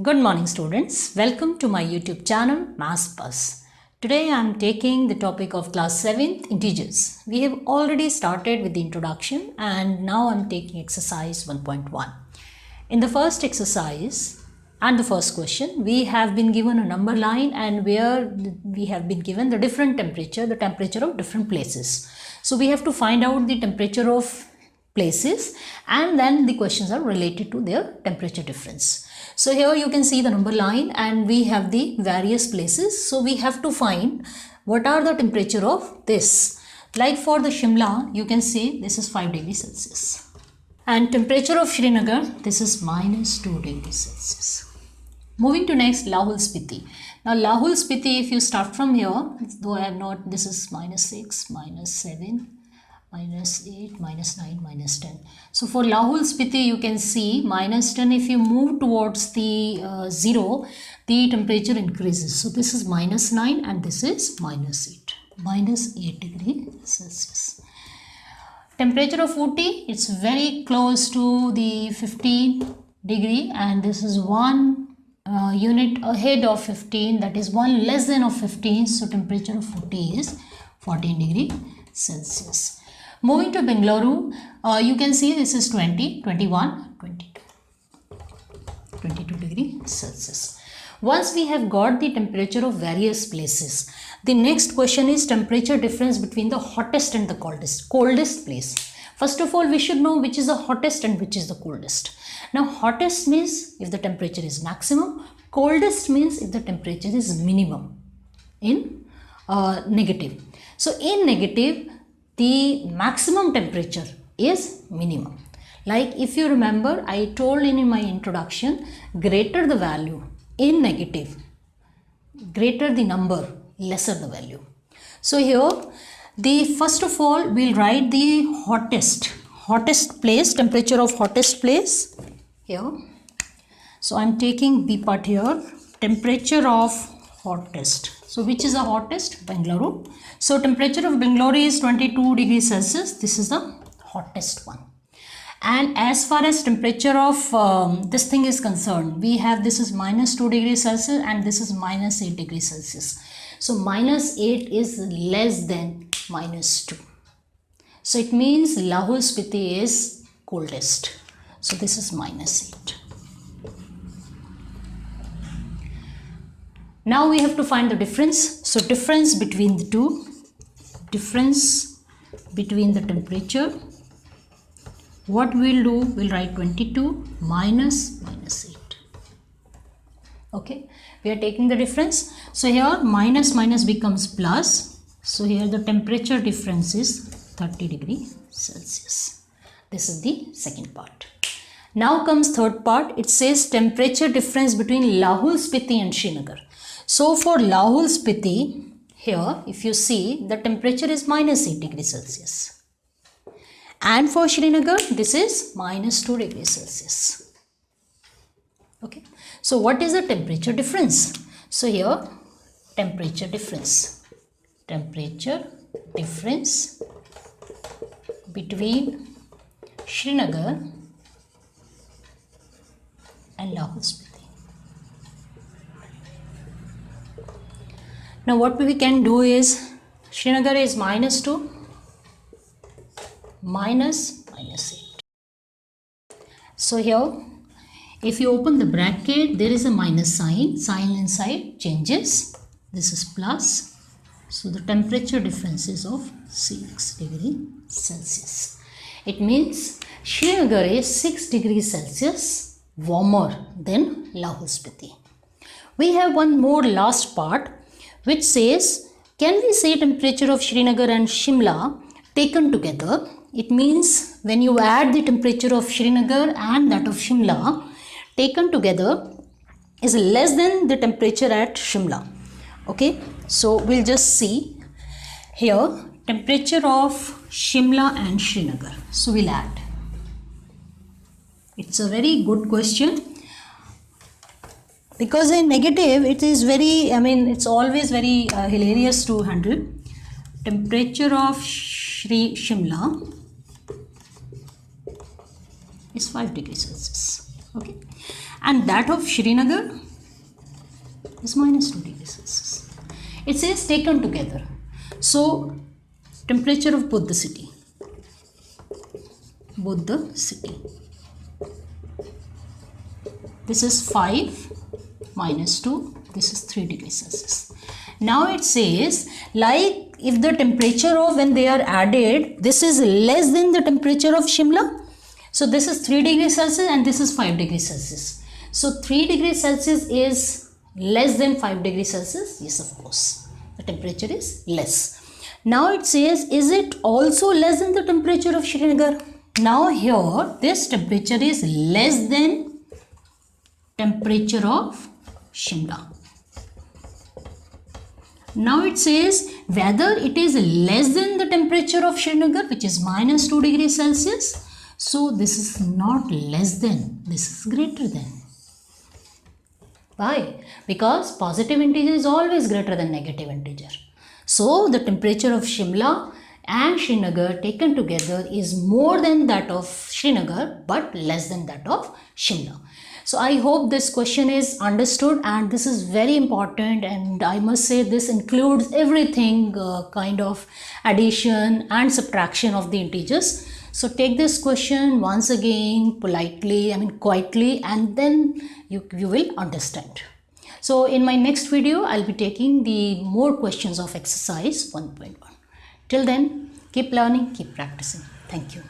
Good morning students, welcome to my YouTube channel Maths Bus. Today I am taking the topic of class 7th integers. We have already started with the introduction and now I am taking exercise 1.1. In the first exercise and the first question, we have been given a number line and where we have been given the different temperature, the temperature of different places. So we have to find out the temperature of places and then the questions are related to their temperature difference. So here you can see the number line and we have the various places. So we have to find what are the temperature of this. Like for the Shimla, you can see this is 5 degrees Celsius. And temperature of Srinagar, this is minus 2 degrees Celsius. Moving to next, Lahul Spiti. Now Lahul Spiti, if you start from here, though I have not, this is minus 6, minus 7, minus 8, minus 9, minus 10. So for Lahul Spiti, you can see minus 10, if you move towards the 0, the temperature increases. So this is minus 9 and this is minus 8 degrees Celsius. Temperature of Ooty, it's very close to the 15 degree and this is one unit ahead of 15, that is one less than of 15. So temperature of Ooty is 14 degree Celsius. Moving to Bengaluru, you can see this is 20, 21, 22 degree Celsius. Once we have got the temperature of various places, the next question is temperature difference between the hottest and the coldest place. First of all, we should know which is the hottest and which is the coldest. Now, hottest means if the temperature is maximum, coldest means if the temperature is minimum in negative. So, in negative, the maximum temperature is minimum. Like if you remember, I told in my introduction, greater the value in negative, greater the number, lesser the value. So here, the first of all, we'll write the hottest place, temperature of hottest place here. So I'm taking B part here, temperature of hottest. So which is the hottest? Bengaluru. So temperature of Bengaluru is 22 degrees Celsius. This is the hottest one. And as far as temperature of this thing is concerned, we have this is minus 2 degrees Celsius and this is minus 8 degrees Celsius. So minus 8 is less than minus 2. So it means Lahul Spiti is coldest. So this is minus 8. Now we have to find the difference. So difference between the two, difference between the temperature. What we'll do, we'll write 22 minus 8. Okay, we are taking the difference. So here minus becomes plus. So here the temperature difference is 30 degrees Celsius. This is the second part. Now comes third part. It says temperature difference between Lahul Spiti and Srinagar. So for Lahul Spiti, here if you see the temperature is minus 8 degrees Celsius. And for Srinagar, this is minus 2 degrees Celsius. Okay. So what is the temperature difference? So here temperature difference between Srinagar and Lahul Spiti. Now what we can do is, Srinagar is minus 2, minus 8. So here, if you open the bracket, there is a minus sign inside changes. This is plus. So the temperature difference is of 6 degrees Celsius. It means Srinagar is 6 degrees Celsius warmer than Lahul Spiti. We have one more last part, which says, can we say temperature of Srinagar and Shimla taken together? It means when you add the temperature of Srinagar and that of Shimla taken together is less than the temperature at Shimla. Okay, so we'll just see here temperature of Shimla and Srinagar. So we'll add. It's a very good question. Because in negative, it is very, it's always very hilarious to handle. Temperature of Shimla is 5 degrees Celsius. Okay. and that of Srinagar is minus 2 degrees Celsius. It says taken together. So temperature of both the city. This is 5 minus 2. This is 3 degrees Celsius. Now it says, like if the temperature of when they are added, this is less than the temperature of Shimla. So this is 3 degrees Celsius and this is 5 degrees Celsius. So 3 degrees Celsius is less than 5 degrees Celsius. Yes, of course. The temperature is less. Now it says, is it also less than the temperature of Srinagar? Now here, this temperature is less than temperature of Shimla. Now it says whether it is less than the temperature of Srinagar, which is minus 2 degrees Celsius. So this is not less than, this is greater than. Why? Because positive integer is always greater than negative integer. So the temperature of Shimla and Srinagar taken together is more than that of Srinagar but less than that of Shimla. So I hope this question is understood, and this is very important, and I must say this includes everything, kind of addition and subtraction of the integers. So take this question once again politely, quietly, and then you will understand. So in my next video, I'll be taking the more questions of exercise 1.1. Till then, keep learning, keep practicing. Thank you.